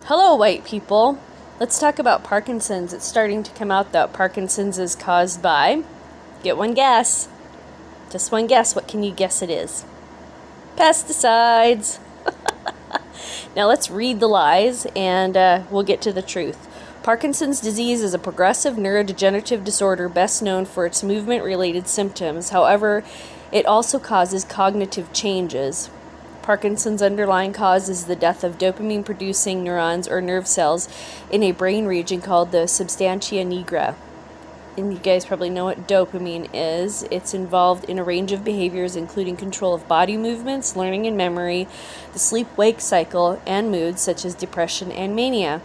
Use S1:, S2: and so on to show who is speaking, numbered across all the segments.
S1: Hello, white people. Let's talk about Parkinson's. It's starting to come out that Parkinson's is caused by, get one guess, just one guess. What can you guess it is? Pesticides. Now let's read the lies and we'll get to the truth. Parkinson's disease is a progressive neurodegenerative disorder best known for its movement-related symptoms. However, it also causes cognitive changes. Parkinson's underlying cause is the death of dopamine-producing neurons or nerve cells in a brain region called the substantia nigra. And you guys probably know what dopamine is. It's involved in a range of behaviors including control of body movements, learning and memory, the sleep-wake cycle, and moods such as depression and mania.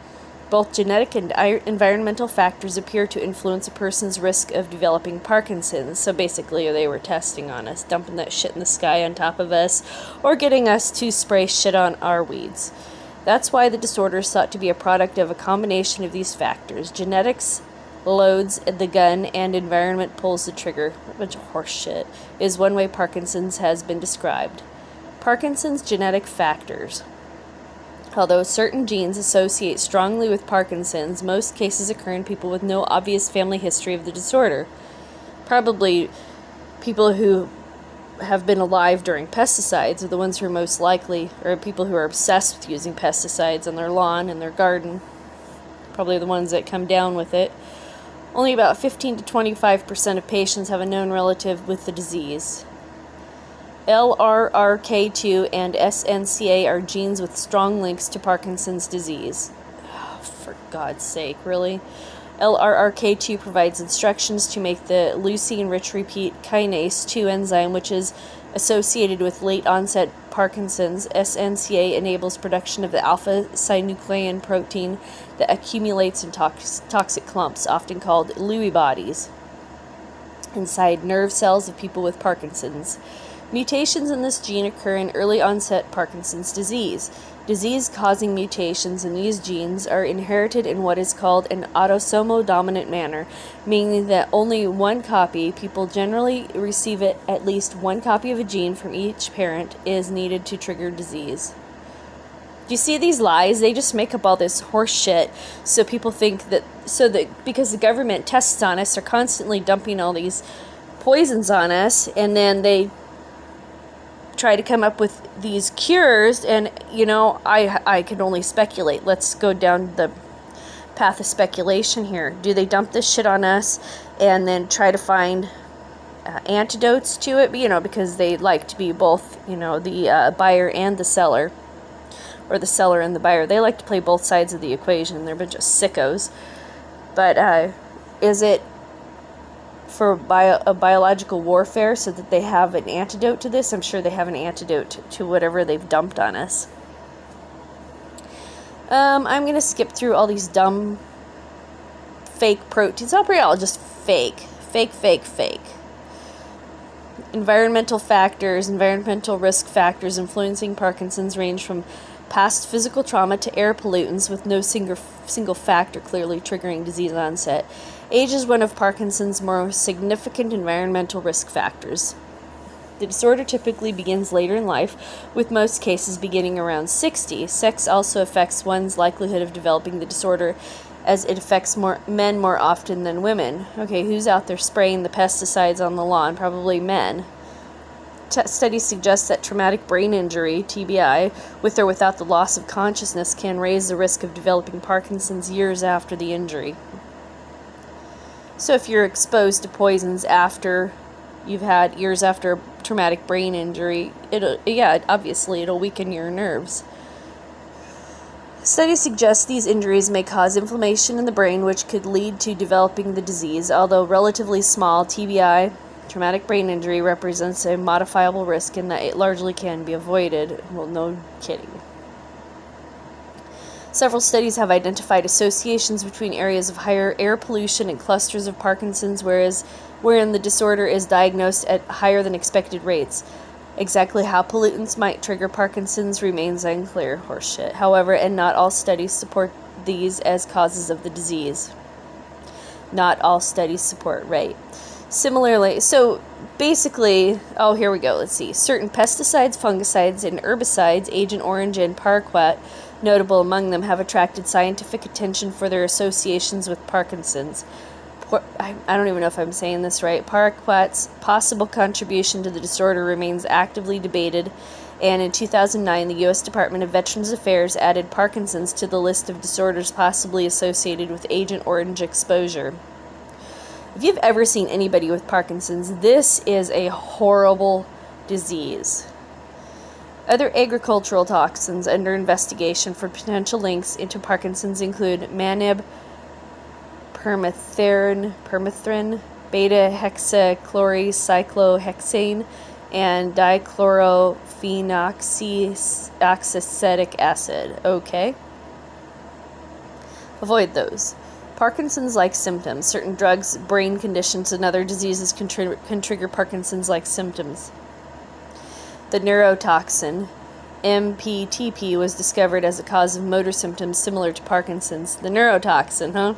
S1: Both genetic and environmental factors appear to influence a person's risk of developing Parkinson's. So basically, they were testing on us, dumping that shit in the sky on top of us, or getting us to spray shit on our weeds. That's why the disorder is thought to be a product of a combination of these factors. Genetics loads the gun and environment pulls the trigger. A bunch of horse shit is one way Parkinson's has been described. Parkinson's genetic factors. Although certain genes associate strongly with Parkinson's, most cases occur in people with no obvious family history of the disorder. Probably people who have been alive during pesticides are the ones who are most likely, or people who are obsessed with using pesticides on their lawn and their garden. Probably the ones that come down with it. Only about 15 to 25% of patients have a known relative with the disease. LRRK2 and SNCA are genes with strong links to Parkinson's disease. Oh, for God's sake, really? LRRK2 provides instructions to make the leucine-rich repeat kinase 2 enzyme, which is associated with late-onset Parkinson's. SNCA enables production of the alpha-synuclein protein that accumulates in toxic clumps, often called Lewy bodies, inside nerve cells of people with Parkinson's. Mutations in this gene occur in early-onset Parkinson's disease. Disease-causing mutations in these genes are inherited in what is called an autosomal dominant manner, meaning that only one copy, people generally receive at least one copy of a gene from each parent, is needed to trigger disease. Do you see these lies? They just make up all this horse shit so people think that because the government tests on us, they're constantly dumping all these poisons on us, and then they try to come up with these cures, and I can only speculate. Let's go down the path of speculation here. Do they dump this shit on us and then try to find antidotes to it? Because they like to be both, the buyer and the seller, or the seller and the buyer. They like to play both sides of the equation. They're a bunch of sickos. But is it for a biological warfare so that they have an antidote to this? I'm sure they have an antidote to whatever they've dumped on us. I'm going to skip through all these dumb fake proteins. All just fake. Environmental factors, environmental risk factors influencing Parkinson's range from past physical trauma to air pollutants, with no single factor clearly triggering disease onset. Age is one of Parkinson's more significant environmental risk factors. The disorder typically begins later in life, with most cases beginning around 60. Sex also affects one's likelihood of developing the disorder, as it affects men more often than women. Okay, who's out there spraying the pesticides on the lawn? Probably men. Studies suggest that traumatic brain injury, TBI, with or without the loss of consciousness, can raise the risk of developing Parkinson's years after the injury. So if you're exposed to poisons after you've had years after a traumatic brain injury, obviously it'll weaken your nerves. Studies suggest these injuries may cause inflammation in the brain, which could lead to developing the disease. Although relatively small, TBI, traumatic brain injury, represents a modifiable risk in that it largely can be avoided. Well, no kidding. Several studies have identified associations between areas of higher air pollution and clusters of Parkinson's, wherein the disorder is diagnosed at higher than expected rates. Exactly how pollutants might trigger Parkinson's remains unclear. Horseshit. However, and not all studies support these as causes of the disease. Not all studies support, right. Similarly, so basically, here we go, let's see. Certain pesticides, fungicides, and herbicides, Agent Orange and Paraquat, notable among them, have attracted scientific attention for their associations with Parkinson's. I don't even know if I'm saying this right. Paraquat's possible contribution to the disorder remains actively debated, and in 2009, the U.S. Department of Veterans Affairs added Parkinson's to the list of disorders possibly associated with Agent Orange exposure. If you've ever seen anybody with Parkinson's, this is a horrible disease. Other agricultural toxins under investigation for potential links into Parkinson's include mannib, permethrin, beta-hexachlorocyclohexane, and dichlorophenoxyacetic acid. Okay. Avoid those. Parkinson's-like symptoms. Certain drugs, brain conditions, and other diseases can trigger Parkinson's-like symptoms. The neurotoxin, MPTP, was discovered as a cause of motor symptoms similar to Parkinson's. The neurotoxin, huh?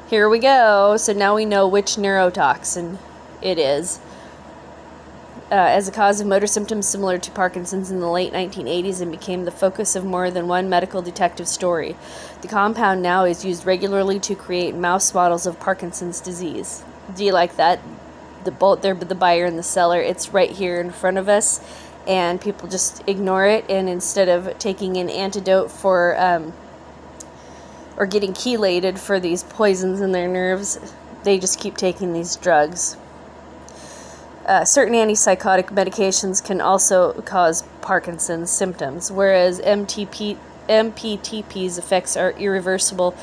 S1: Here we go. So now we know which neurotoxin it is. As a cause of motor symptoms similar to Parkinson's in the late 1980s and became the focus of more than one medical detective story. The compound now is used regularly to create mouse models of Parkinson's disease. Do you like that? The buyer and the seller, it's right here in front of us, and people just ignore it, and instead of taking an antidote for or getting chelated for these poisons in their nerves, they just keep taking these drugs. Certain antipsychotic medications can also cause Parkinson's symptoms, whereas MPTP's effects are irreversible.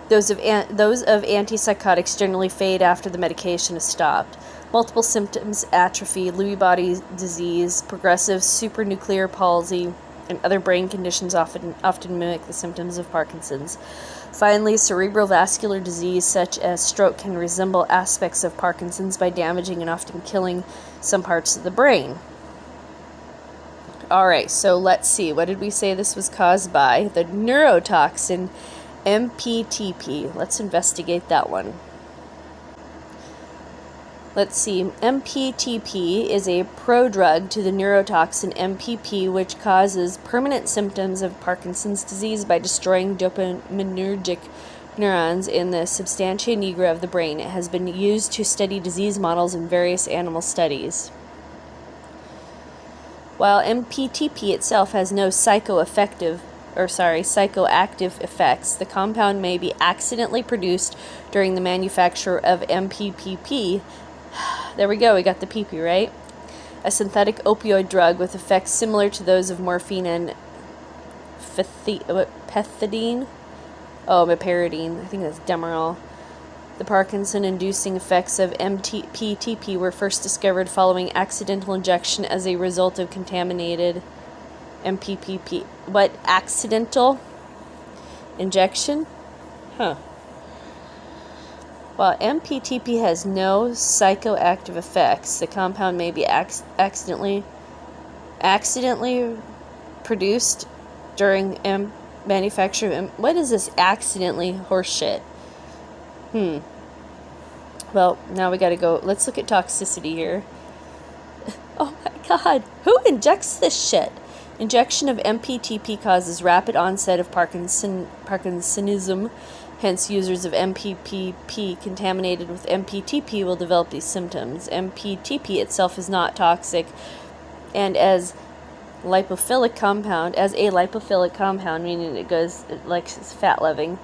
S1: Those of antipsychotics generally fade after the medication is stopped. Multiple symptoms, atrophy, Lewy body disease, progressive supranuclear palsy, and other brain conditions often mimic the symptoms of Parkinson's. Finally, cerebral vascular disease such as stroke can resemble aspects of Parkinson's by damaging and often killing some parts of the brain. Alright, so let's see. What did we say this was caused by? The neurotoxin MPTP. Let's investigate that one. Let's see. MPTP is a prodrug to the neurotoxin MPP, which causes permanent symptoms of Parkinson's disease by destroying dopaminergic neurons in the substantia nigra of the brain. It has been used to study disease models in various animal studies. While MPTP itself has no psychoactive effects, the compound may be accidentally produced during the manufacture of MPPP. There we go, we got the PP, right? A synthetic opioid drug with effects similar to those of morphine and pethidine. Meperidine. I think that's Demerol. The Parkinson-inducing effects of MPTP were first discovered following accidental injection as a result of contaminated MPPP. What? Accidental injection? Huh. While MPTP has no psychoactive effects, the compound may be accidentally produced during manufacture. What is this accidentally horseshit? Well, now we gotta go. Let's look at toxicity here. Oh my god. Who injects this shit? Injection of MPTP causes rapid onset of Parkinsonism. Hence, users of MPPP contaminated with MPTP will develop these symptoms. MPTP itself is not toxic, and as a lipophilic compound, meaning it goes like fat loving,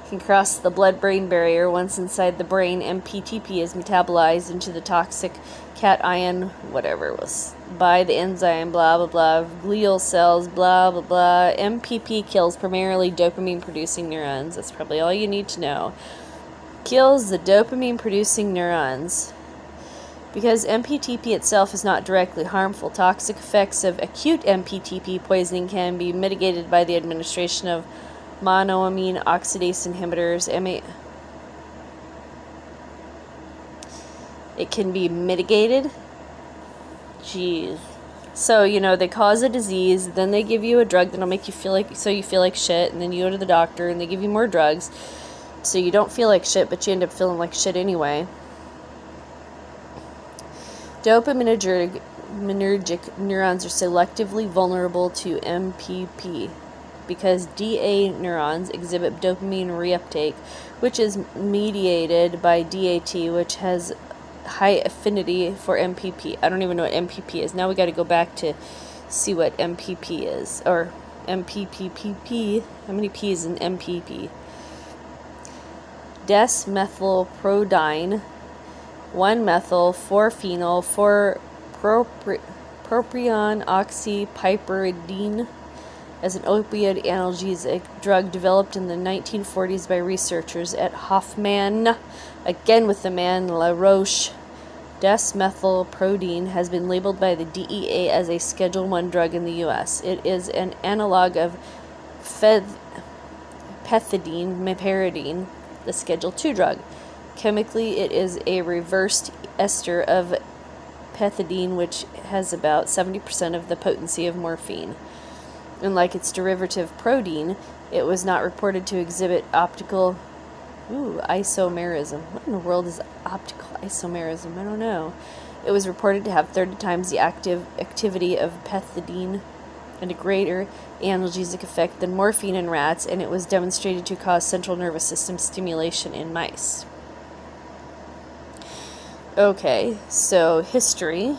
S1: can cross the blood-brain barrier. Once inside the brain, MPTP is metabolized into the toxic cation, whatever it was, by the enzyme, blah, blah, blah, glial cells, blah, blah, blah. MPP kills primarily dopamine-producing neurons. That's probably all you need to know. Kills the dopamine-producing neurons. Because MPTP itself is not directly harmful, toxic effects of acute MPTP poisoning can be mitigated by the administration of monoamine oxidase inhibitors. It can be mitigated. Jeez. So, they cause a disease, then they give you a drug that'll make you feel like shit, and then you go to the doctor and they give you more drugs, so you don't feel like shit, but you end up feeling like shit anyway. Dopaminergic neurons are selectively vulnerable to MPP. because DA neurons exhibit dopamine reuptake, which is mediated by DAT, which has high affinity for MPP. I don't even know what MPP is. Now we got to go back to see what MPP is, or MPPPP. How many P's in MPP? Desmethyl Prodigne, 1-methyl, 4-phenyl, 4-propion oxypiperidine as an opioid analgesic drug developed in the 1940s by researchers at Hoffman, again with the man La Roche. Desmethyl Prodigne has been labeled by the DEA as a Schedule I drug in the U.S. It is an analog of pethidine, the Schedule II drug. Chemically, it is a reversed ester of pethidine, which has about 70% of the potency of morphine. Unlike its derivative Prodigne, it was not reported to exhibit optical isomerism. What in the world is optical isomerism? I don't know. It was reported to have 30 times the activity of pethidine and a greater analgesic effect than morphine in rats, and it was demonstrated to cause central nervous system stimulation in mice. Okay, so history.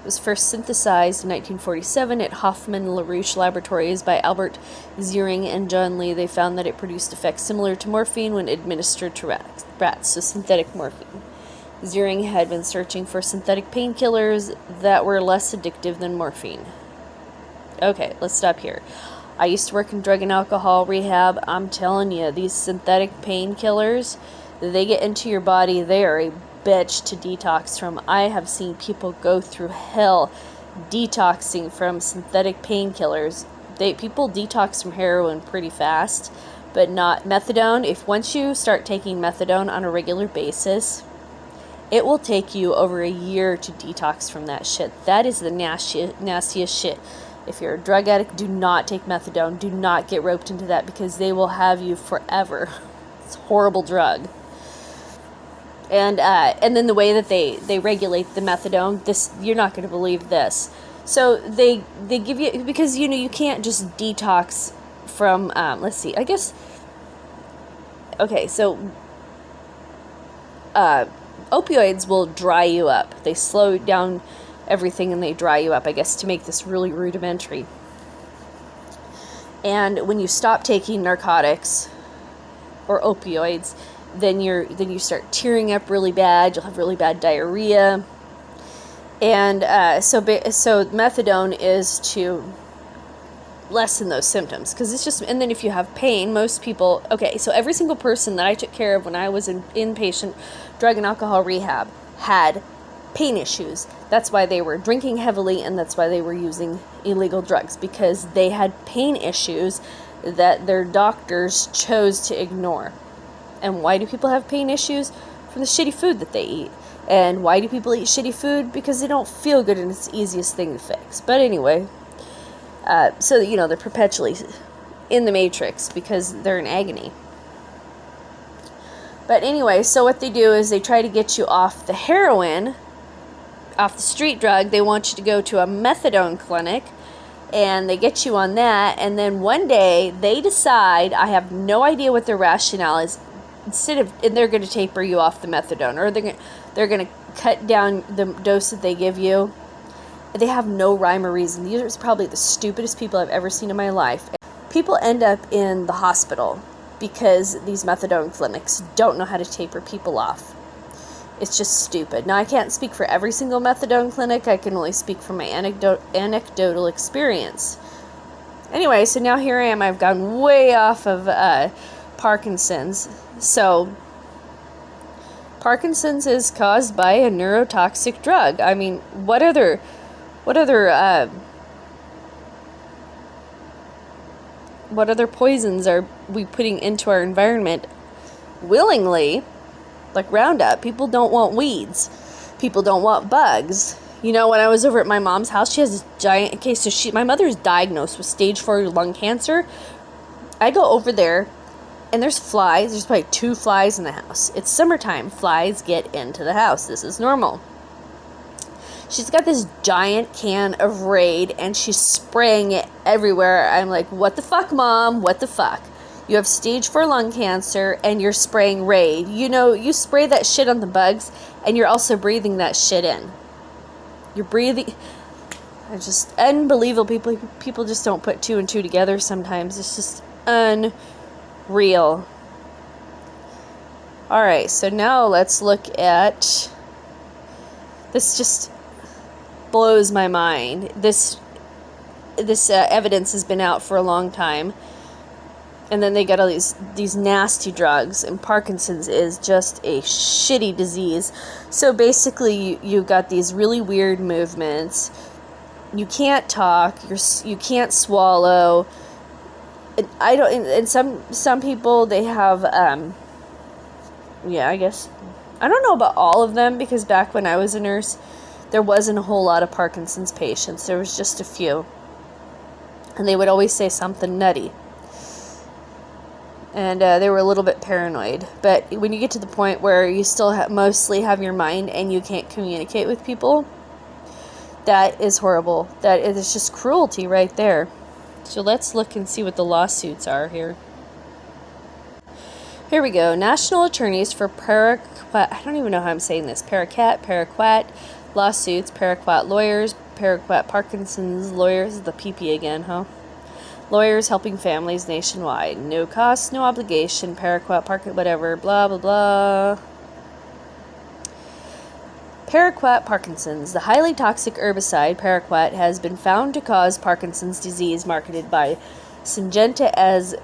S1: It was first synthesized in 1947 at Hoffman-LaRouche Laboratories by Albert Ziering and John Lee. They found that it produced effects similar to morphine when administered to rats, so synthetic morphine. Ziering had been searching for synthetic painkillers that were less addictive than morphine. Okay, let's stop here. I used to work in drug and alcohol rehab. I'm telling you, these synthetic painkillers, they get into your body, they are a bitch to detox from. I have seen people go through hell detoxing from synthetic painkillers. People detox from heroin pretty fast, but not methadone. If once you start taking methadone on a regular basis, it will take you over a year to detox from that shit. That is the nastiest shit. If you're a drug addict, do not take methadone. Do not get roped into that, because they will have you forever. It's a horrible drug. And then the way that they regulate the methadone, this, you're not going to believe this. So they give you, because you can't just detox from, let's see, I guess, okay, so opioids will dry you up. They slow down everything and they dry you up, I guess, to make this really rudimentary. And when you stop taking narcotics or opioids, then you start tearing up really bad. You'll have really bad diarrhea, and so methadone is to lessen those symptoms, because it's just. And then if you have pain, most people. Okay, so every single person that I took care of when I was in inpatient drug and alcohol rehab had pain issues. That's why they were drinking heavily, and that's why they were using illegal drugs, because they had pain issues that their doctors chose to ignore. And why do people have pain issues? From the shitty food that they eat. And why do people eat shitty food? Because they don't feel good and it's the easiest thing to fix. But anyway, so, they're perpetually in the matrix because they're in agony. But anyway, so what they do is they try to get you off the heroin, off the street drug. They want you to go to a methadone clinic, and they get you on that. And then one day they decide, I have no idea what their rationale is, and they're going to taper you off the methadone, or they're going to cut down the dose that they give you. They have no rhyme or reason. These are probably the stupidest people I've ever seen in my life. People end up in the hospital because these methadone clinics don't know how to taper people off. It's just stupid. Now, I can't speak for every single methadone clinic. I can only speak from my anecdotal experience. Anyway, so now here I am. I've gone way off of Parkinson's. So, Parkinson's is caused by a neurotoxic drug. I mean, what other poisons are we putting into our environment willingly? Like Roundup. People don't want weeds. People don't want bugs. When I was over at my mom's house, she has this giant case. So my mother's diagnosed with stage 4 lung cancer. I go over there, and there's flies. There's probably 2 flies in the house. It's summertime. Flies get into the house. This is normal. She's got this giant can of Raid, and she's spraying it everywhere. I'm like, what the fuck, Mom? What the fuck? You have stage 4 lung cancer, and you're spraying Raid. You know, you spray that shit on the bugs, and you're also breathing that shit in. You're breathing... It's just unbelievable. People just don't put 2 and 2 together sometimes. It's just unreal. Alright, so now let's look at... This just blows my mind. This evidence has been out for a long time. And then they got all these nasty drugs. And Parkinson's is just a shitty disease. So basically, you got these really weird movements. You can't talk. You can't swallow. And some people, they have... yeah, I guess. I don't know about all of them, because back when I was a nurse, there wasn't a whole lot of Parkinson's patients. There was just a few. And they would always say something nutty. And they were a little bit paranoid. But when you get to the point where you still mostly have your mind and you can't communicate with people, that is horrible. That is just cruelty right there. So let's look and see what the lawsuits are here. Here we go. National attorneys for Paraquat. I don't even know how I'm saying this. Paraquat lawsuits. Paraquat lawyers. Paraquat Parkinson's lawyers. The PP again, huh? Lawyers helping families nationwide. No cost, no obligation. Paraquat, whatever. Blah, blah, blah. Paraquat Parkinson's. The highly toxic herbicide Paraquat has been found to cause Parkinson's disease, marketed by Syngenta as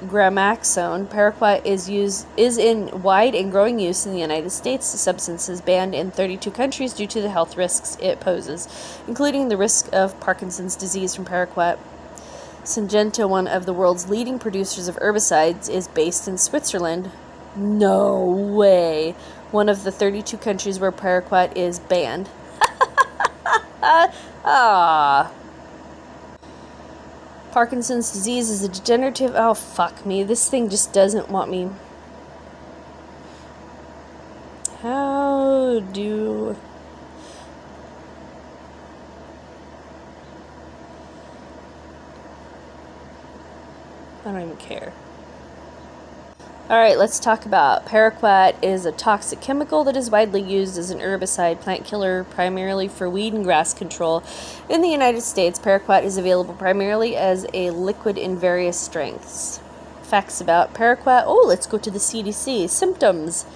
S1: Gramaxone. Paraquat is in wide and growing use in the United States. The substance is banned in 32 countries due to the health risks it poses, including the risk of Parkinson's disease from Paraquat. Syngenta, one of the world's leading producers of herbicides, is based in Switzerland. No way. One of the 32 countries where Paraquat is banned. Ah. Parkinson's disease is a degenerative... Oh, fuck me. This thing just doesn't want me. How do... I don't even care. Alright, let's talk about Paraquat. Is a toxic chemical that is widely used as an herbicide plant killer, primarily for weed and grass control. In the United States, Paraquat is available primarily as a liquid in various strengths. Facts about Paraquat. Oh, let's go to the CDC. Symptoms.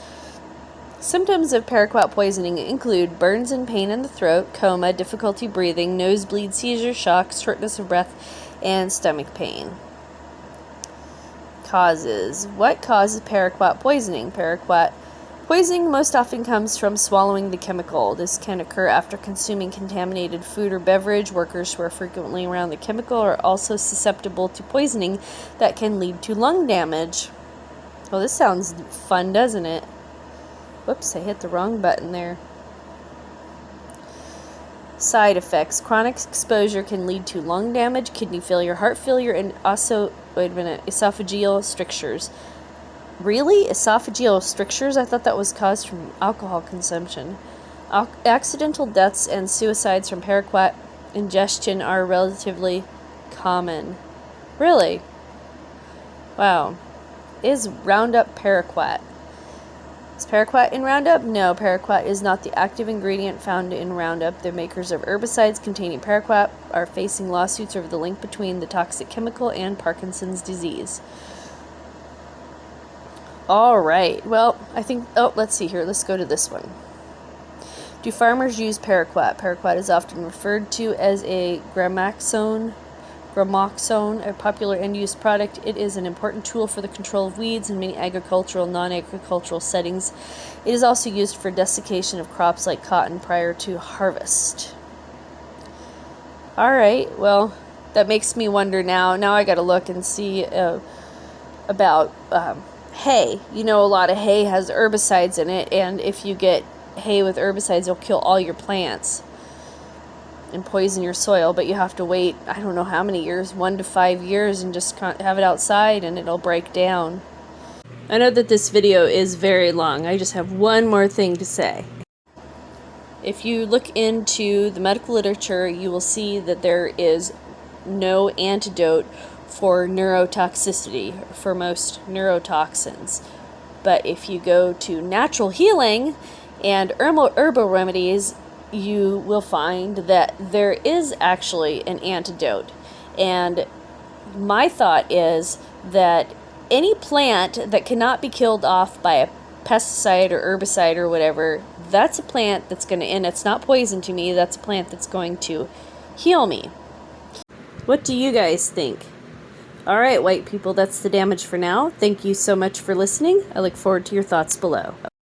S1: Symptoms of Paraquat poisoning include burns and pain in the throat, coma, difficulty breathing, nosebleed, seizure, shock, shortness of breath, and stomach pain. Causes. What causes Paraquat poisoning? Paraquat poisoning most often comes from swallowing the chemical. This can occur after consuming contaminated food or beverage. Workers who are frequently around the chemical are also susceptible to poisoning that can lead to lung damage. Well, this sounds fun, doesn't it? Whoops, I hit the wrong button there. Side effects. Chronic exposure can lead to lung damage, kidney failure, heart failure, and also, esophageal strictures. Really? Esophageal strictures? I thought that was caused from alcohol consumption. Accidental deaths and suicides from Paraquat ingestion are relatively common. Really? Wow. Is Roundup Paraquat? Is Paraquat in Roundup? No, Paraquat is not the active ingredient found in Roundup. The makers of herbicides containing Paraquat are facing lawsuits over the link between the toxic chemical and Parkinson's disease. All right. Well, I think... Oh, let's see here. Let's go to this one. Do farmers use Paraquat? Paraquat is often referred to as a Gramaxone, a popular end-use product. It is an important tool for the control of weeds in many agricultural, non-agricultural settings. It is also used for desiccation of crops like cotton prior to harvest. Alright, well, that makes me wonder now. Now I gotta look and see about hay. You know, a lot of hay has herbicides in it, and if you get hay with herbicides, you'll kill all your plants and poison your soil, but you have to wait, I don't know how many years, 1 to 5 years, and just have it outside and it'll break down. I know that this video is very long. I just have one more thing to say. If you look into the medical literature, you will see that there is no antidote for neurotoxicity, for most neurotoxins. But if you go to natural healing and herbal remedies, you will find that there is actually an antidote. And my thought is that any plant that cannot be killed off by a pesticide or herbicide or whatever, that's a plant that's going to, and it's not poison to me, that's a plant that's going to heal me. What do you guys think? All right, white people, that's the damage for now. Thank you so much for listening. I look forward to your thoughts below.